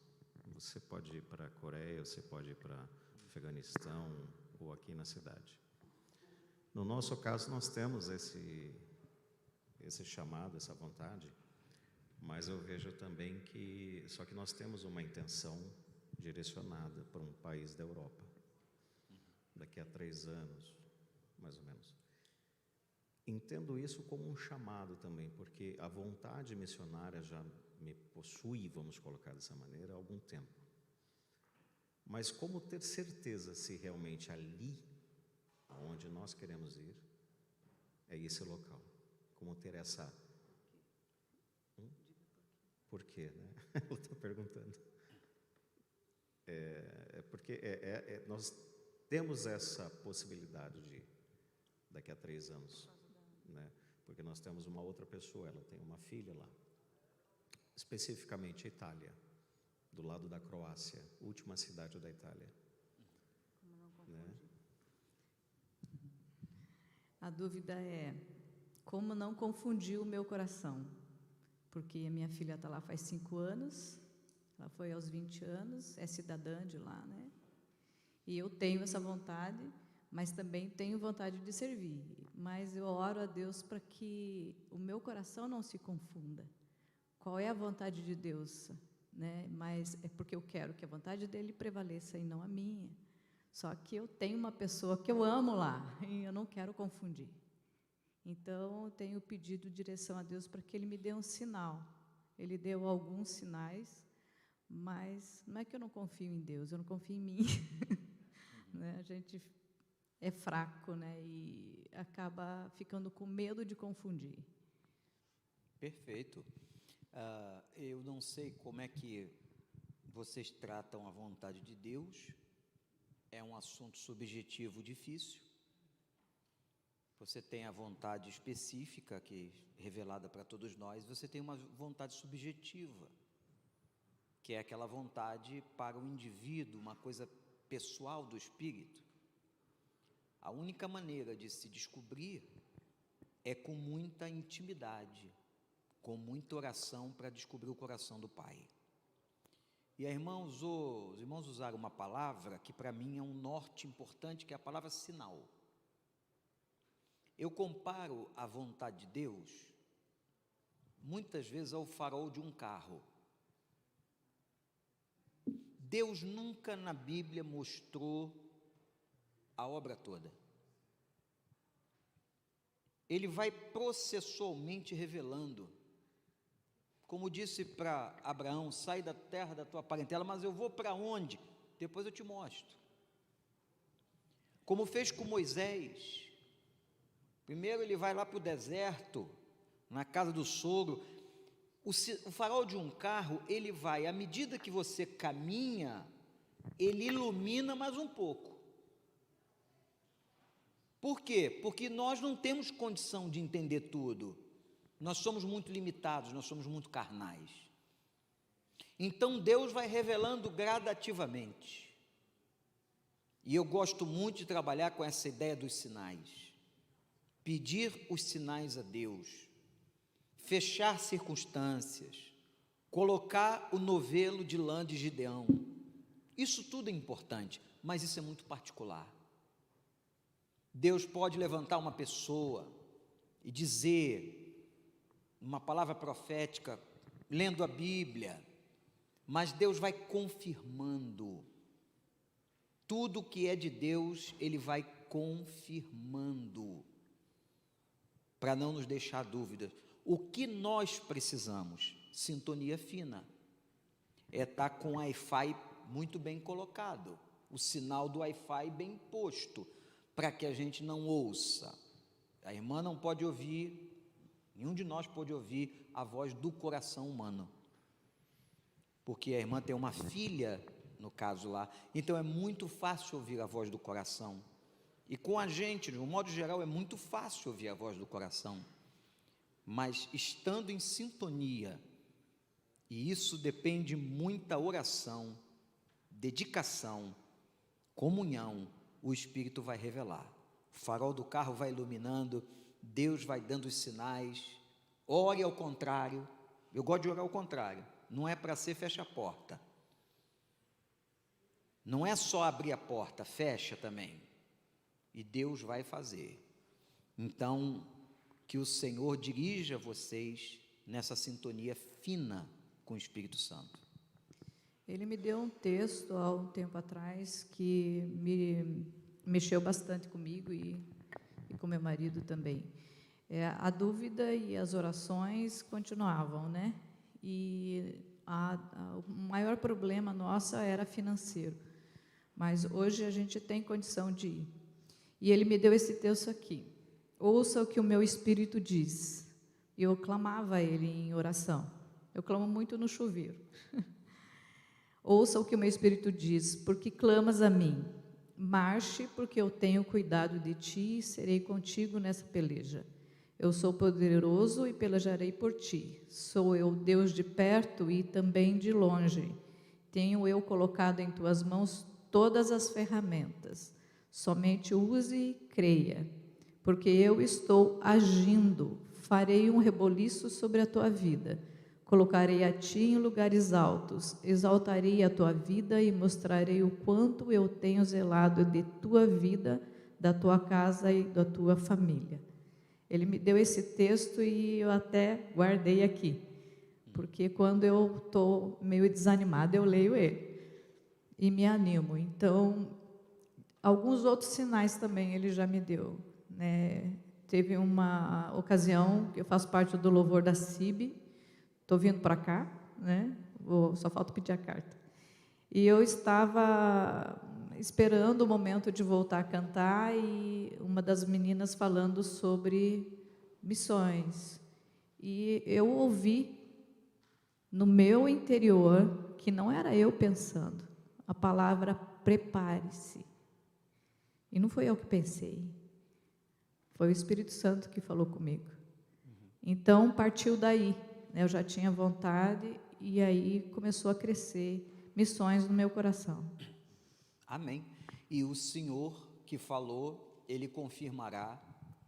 Você pode ir para a Coreia, você pode ir para Afeganistão ou aqui na cidade. No nosso caso, nós temos esse chamado, essa vontade, mas eu vejo também que, só que nós temos uma intenção direcionada para um país da Europa, daqui a 3 anos, mais ou menos. Entendo isso como um chamado também, porque a vontade missionária já me possui, vamos colocar dessa maneira, há algum tempo. Mas como ter certeza se realmente ali, onde nós queremos ir, é esse local? Como ter essa... Por quê, né? Ela está perguntando. Porque nós temos essa possibilidade de, daqui a 3 anos, né? Porque nós temos uma outra pessoa, ela tem uma filha lá, especificamente a Itália, do lado da Croácia, última cidade da Itália. Né? A dúvida é, como não confundir o meu coração? Porque a minha filha está lá faz 5 anos, ela foi aos 20 anos, é cidadã de lá, né? E eu tenho essa vontade, mas também tenho vontade de servir. Mas eu oro a Deus para que o meu coração não se confunda. Qual é a vontade de Deus? Né? Mas é porque eu quero que a vontade dele prevaleça e não a minha. Só que eu tenho uma pessoa que eu amo lá e eu não quero confundir. Então, eu tenho pedido direção a Deus para que Ele me dê um sinal. Ele deu alguns sinais, mas não é que eu não confio em Deus, eu não confio em mim. Né? A gente é fraco, né? E acaba ficando com medo de confundir. Perfeito. Eu não sei como é que vocês tratam a vontade de Deus, é um assunto subjetivo difícil. Você tem a vontade específica, que é revelada para todos nós, você tem uma vontade subjetiva, que é aquela vontade para o indivíduo, uma coisa pessoal do espírito. A única maneira de se descobrir é com muita intimidade, com muita oração para descobrir o coração do Pai. E os irmãos usaram uma palavra que para mim é um norte importante, que é a palavra sinal. Eu comparo a vontade de Deus, muitas vezes, ao farol de um carro. Deus nunca na Bíblia mostrou a obra toda. Ele vai processualmente revelando. Como disse para Abraão, sai da terra da tua parentela, mas eu vou para onde? Depois eu te mostro. Como fez com Moisés, primeiro ele vai lá para o deserto, na casa do sogro. O farol de um carro, ele vai, à medida que você caminha, ele ilumina mais um pouco. Por quê? Porque nós não temos condição de entender tudo. Nós somos muito limitados, nós somos muito carnais. Então Deus vai revelando gradativamente. E eu gosto muito de trabalhar com essa ideia dos sinais. Pedir os sinais a Deus. Fechar circunstâncias. Colocar o novelo de lã de Gideão. Isso tudo é importante, mas isso é muito particular. Deus pode levantar uma pessoa e dizer uma palavra profética, lendo a Bíblia, mas Deus vai confirmando. Tudo que é de Deus, Ele vai confirmando, para não nos deixar dúvidas. O que nós precisamos? Sintonia fina. É estar com o Wi-Fi muito bem colocado, o sinal do Wi-Fi bem posto, para que a gente não ouça. A irmã não pode ouvir, nenhum de nós pode ouvir a voz do coração humano, porque a irmã tem uma filha, no caso lá, então é muito fácil ouvir a voz do coração, e com a gente, de um modo geral, é muito fácil ouvir a voz do coração, mas estando em sintonia, e isso depende muita oração, dedicação, comunhão, o Espírito vai revelar, o farol do carro vai iluminando, Deus vai dando os sinais. Ore ao contrário. Eu gosto de orar ao contrário. Não é para ser fecha a porta. Não é só abrir a porta, fecha também. E Deus vai fazer. Então, que o Senhor dirija vocês nessa sintonia fina com o Espírito Santo. Ele me deu um texto há um tempo atrás que me mexeu bastante comigo e com meu marido também. A dúvida e as orações continuavam, né? E o maior problema nosso era financeiro. Mas hoje a gente tem condição de ir. E ele me deu esse texto aqui. Ouça o que o meu espírito diz. E eu clamava a ele em oração. Eu clamo muito no chuveiro. Ouça o que o meu espírito diz, porque clamas a mim. Marche, porque eu tenho cuidado de ti e serei contigo nessa peleja. Eu sou poderoso e pelejarei por ti. Sou eu Deus de perto e também de longe. Tenho eu colocado em tuas mãos todas as ferramentas. Somente use e creia, porque eu estou agindo. Farei um reboliço sobre a tua vida. Colocarei a ti em lugares altos, exaltarei a tua vida e mostrarei o quanto eu tenho zelado de tua vida, da tua casa e da tua família. Ele me deu esse texto e eu até guardei aqui, porque quando eu estou meio desanimada, eu leio ele e me animo. Então, alguns outros sinais também ele já me deu, né? Teve uma ocasião que eu faço parte do louvor da CIB. Estou vindo para cá, né? Só falta pedir a carta. E eu estava esperando o momento de voltar a cantar e uma das meninas falando sobre missões. E eu ouvi no meu interior, que não era eu pensando, a palavra prepare-se. E não foi eu que pensei, foi o Espírito Santo que falou comigo. Então, partiu daí, né? Eu já tinha vontade e aí começou a crescer missões no meu coração. Amém. E o Senhor que falou, Ele confirmará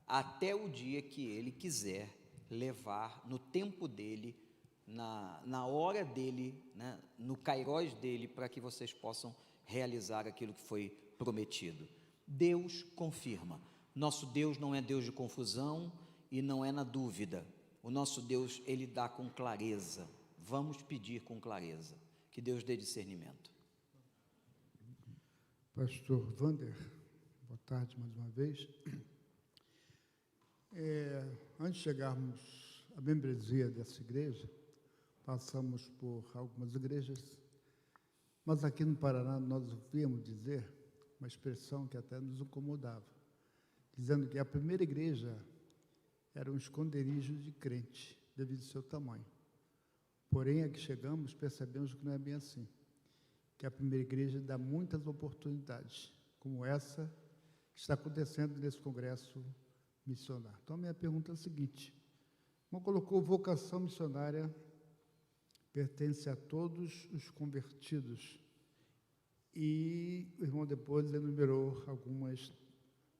até o dia que Ele quiser levar, no tempo dEle, na hora dEle, né, no kairós dEle, para que vocês possam realizar aquilo que foi prometido. Deus confirma. Nosso Deus não é Deus de confusão e não é na dúvida. O nosso Deus, Ele dá com clareza. Vamos pedir com clareza. Que Deus dê discernimento. Pastor Wander, boa tarde mais uma vez. Antes de chegarmos à membresia dessa igreja, passamos por algumas igrejas, mas aqui no Paraná nós ouvíamos dizer uma expressão que até nos incomodava, dizendo que a primeira igreja era um esconderijo de crente, devido ao seu tamanho. Porém, aqui chegamos, percebemos que não é bem assim, que a primeira igreja dá muitas oportunidades, como essa que está acontecendo nesse congresso missionário. Então, a minha pergunta é a seguinte: como colocou, vocação missionária pertence a todos os convertidos, e o irmão depois enumerou algumas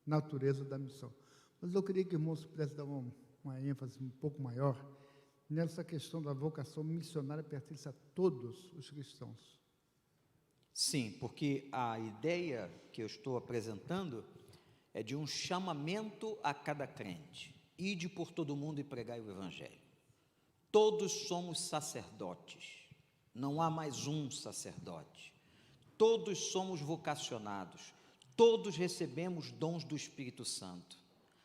naturezas da missão. Mas eu queria que o irmão pudesse dar uma ênfase um pouco maior nessa questão da vocação missionária pertence a todos os cristãos. Sim, porque a ideia que eu estou apresentando é de um chamamento a cada crente. Ide por todo mundo e pregai o Evangelho. Todos somos sacerdotes, não há mais um sacerdote. Todos somos vocacionados, todos recebemos dons do Espírito Santo.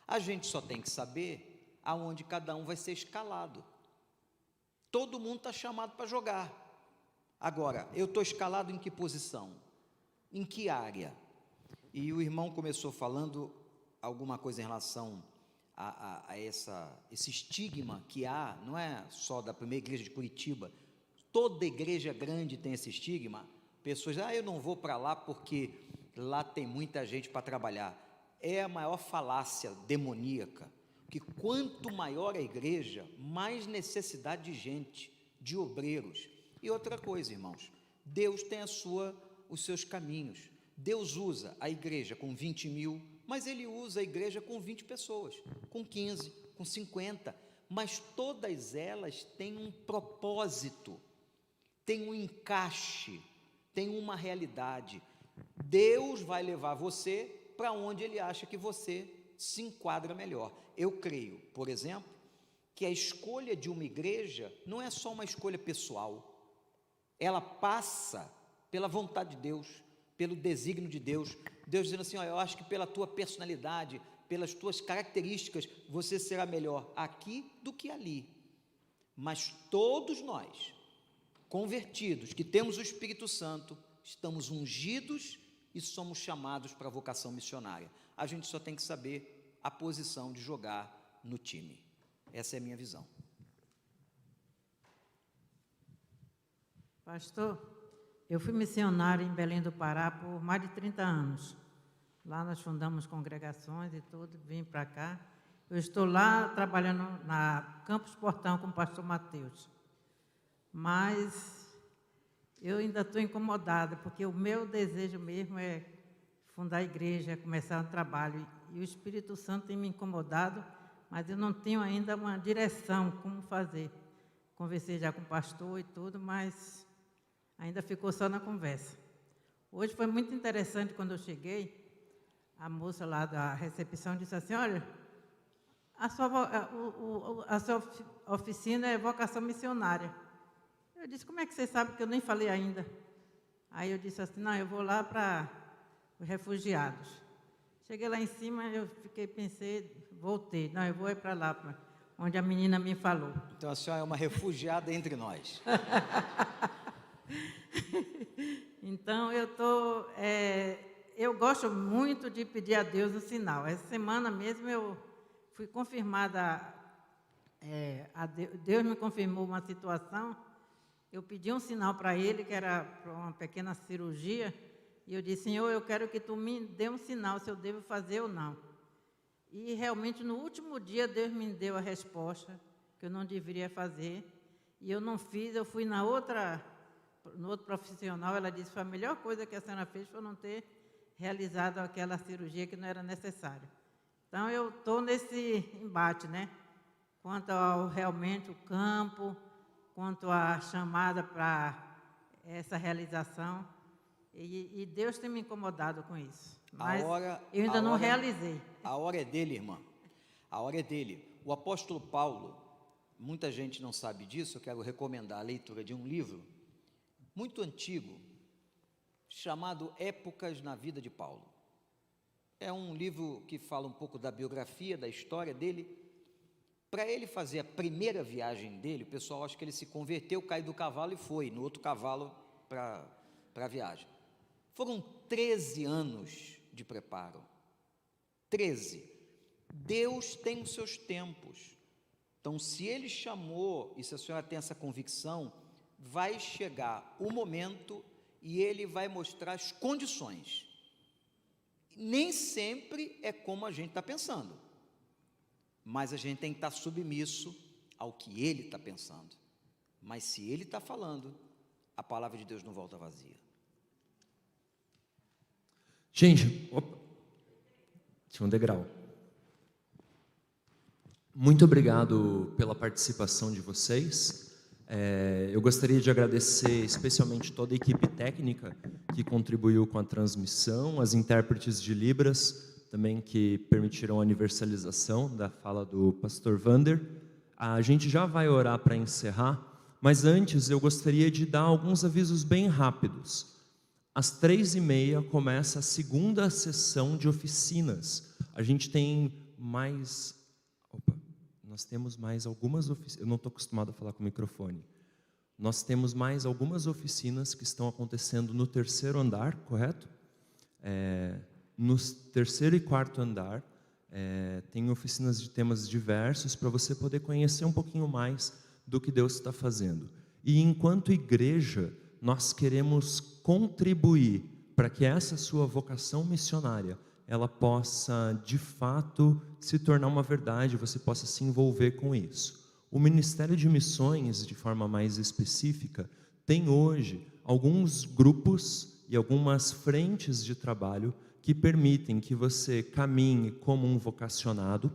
A gente só tem que saber aonde cada um vai ser escalado. Todo mundo está chamado para jogar. Agora, eu estou escalado em que posição? Em que área? E o irmão começou falando alguma coisa em relação a esse estigma que há, não é só da primeira igreja de Curitiba, toda igreja grande tem esse estigma. Pessoas dizem, eu não vou para lá porque lá tem muita gente para trabalhar. É a maior falácia demoníaca, que quanto maior a igreja, mais necessidade de gente, de obreiros. E outra coisa, irmãos, Deus tem os seus caminhos. Deus usa a igreja com 20 mil, mas Ele usa a igreja com 20 pessoas, com 15, com 50, mas todas elas têm um propósito, têm um encaixe, têm uma realidade. Deus vai levar você para onde Ele acha que você se enquadra melhor. Eu creio, por exemplo, que a escolha de uma igreja não é só uma escolha pessoal, ela passa pela vontade de Deus, pelo desígnio de Deus. Deus dizendo assim, eu acho que pela tua personalidade, pelas tuas características, você será melhor aqui do que ali. Mas todos nós, convertidos, que temos o Espírito Santo, estamos ungidos e somos chamados para a vocação missionária. A gente só tem que saber a posição de jogar no time. Essa é a minha visão. Pastor, eu fui missionário em Belém do Pará por mais de 30 anos. Lá nós fundamos congregações e tudo, vim para cá. Eu estou lá trabalhando na Campus Portão com o pastor Mateus. Mas eu ainda estou incomodada, porque o meu desejo mesmo é fundar a igreja, começar um trabalho. E o Espírito Santo tem me incomodado, mas eu não tenho ainda uma direção, como fazer. Conversei já com o pastor e tudo, mas ainda ficou só na conversa. Hoje foi muito interessante quando eu cheguei, a moça lá da recepção disse assim, olha, a sua oficina é vocação missionária. Eu disse, como é que você sabe que eu nem falei ainda? Aí eu disse assim, não, eu vou lá para os refugiados. Cheguei lá em cima, eu pensei, voltei, não, eu vou para lá, onde a menina me falou. Então a senhora é uma refugiada entre nós. Então, gosto muito de pedir a Deus um sinal. Essa semana mesmo eu fui confirmada, Deus me confirmou uma situação. Eu pedi um sinal para Ele, que era para uma pequena cirurgia, e eu disse: Senhor, eu quero que Tu me dê um sinal se eu devo fazer ou não. E realmente no último dia Deus me deu a resposta que eu não deveria fazer, e eu não fiz. Eu fui no outro profissional, ela disse: foi a melhor coisa que a senhora fez foi não ter realizado aquela cirurgia que não era necessária. Então eu estou nesse embate, né? Quanto ao realmente o campo, quanto à chamada para essa realização, e Deus tem me incomodado com isso. Mas eu ainda não realizei. A hora é dele, irmã. A hora é dele. O apóstolo Paulo, muita gente não sabe disso, eu quero recomendar a leitura de um livro muito antigo, chamado Épocas na Vida de Paulo. É um livro que fala um pouco da biografia, da história dele. Para ele fazer a primeira viagem dele, o pessoal acha que ele se converteu, caiu do cavalo e foi no outro cavalo para a viagem. Foram 13 anos de preparo. 13. Deus tem os seus tempos. Então, se Ele chamou, e se a senhora tem essa convicção, vai chegar o momento e Ele vai mostrar as condições. Nem sempre é como a gente está pensando, mas a gente tem que estar submisso ao que Ele está pensando. Mas se Ele está falando, a palavra de Deus não volta vazia. Gente, tinha um degrau. Muito obrigado pela participação de vocês. Eu gostaria de agradecer especialmente toda a equipe técnica que contribuiu com a transmissão, as intérpretes de Libras, também que permitiram a universalização da fala do pastor Vander. A gente já vai orar para encerrar, mas antes eu gostaria de dar alguns avisos bem rápidos. Às 3h30 começa a segunda sessão de oficinas. A gente tem mais... nós temos mais algumas oficinas... Eu não estou acostumado a falar com o microfone. Nós temos mais algumas oficinas que estão acontecendo no 3º andar, correto? No 3º e 4º andar, tem oficinas de temas diversos para você poder conhecer um pouquinho mais do que Deus está fazendo. E enquanto igreja, nós queremos contribuir para que essa sua vocação missionária ela possa, de fato, se tornar uma verdade, você possa se envolver com isso. O Ministério de Missões, de forma mais específica, tem hoje alguns grupos e algumas frentes de trabalho que permitem que você caminhe como um vocacionado,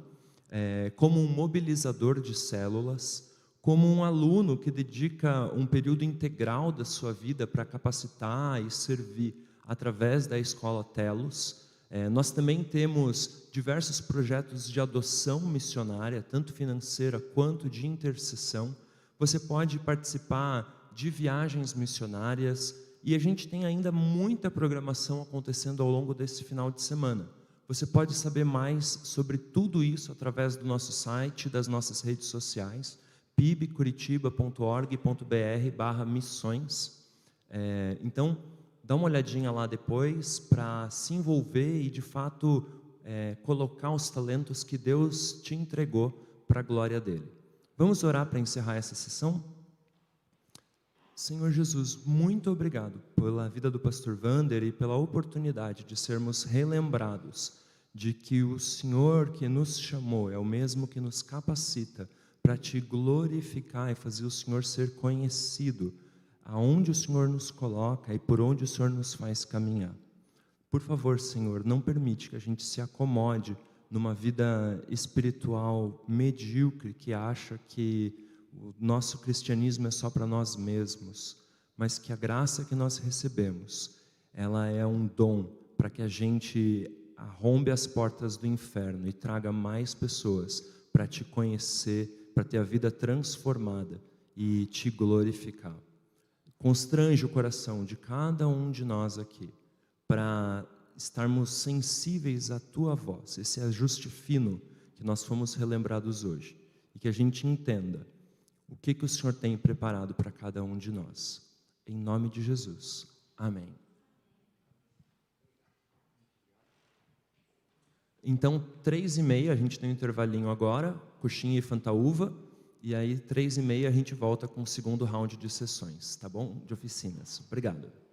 como um mobilizador de células, como um aluno que dedica um período integral da sua vida para capacitar e servir através da Escola Telos. Nós também temos diversos projetos de adoção missionária, tanto financeira quanto de intercessão. Você pode participar de viagens missionárias e a gente tem ainda muita programação acontecendo ao longo desse final de semana. Você pode saber mais sobre tudo isso através do nosso site, das nossas redes sociais, pibcuritiba.org.br/missões. Então, dá uma olhadinha lá depois para se envolver e, de fato, colocar os talentos que Deus te entregou para a glória dEle. Vamos orar para encerrar essa sessão? Senhor Jesus, muito obrigado pela vida do pastor Vander e pela oportunidade de sermos relembrados de que o Senhor que nos chamou é o mesmo que nos capacita para te glorificar e fazer o Senhor ser conhecido aonde o Senhor nos coloca e por onde o Senhor nos faz caminhar. Por favor, Senhor, não permite que a gente se acomode numa vida espiritual medíocre que acha que o nosso cristianismo é só para nós mesmos, mas que a graça que nós recebemos, ela é um dom para que a gente arrombe as portas do inferno e traga mais pessoas para te conhecer, para ter a vida transformada e te glorificar. Constrange o coração de cada um de nós aqui, para estarmos sensíveis à Tua voz, esse ajuste fino que nós fomos relembrados hoje, e que a gente entenda o que o Senhor tem preparado para cada um de nós. Em nome de Jesus. Amém. Então, 3h30, a gente tem um intervalinho agora, coxinha e fantaúva, e aí 3h30 a gente volta com o segundo round de sessões, tá bom? De oficinas. Obrigado.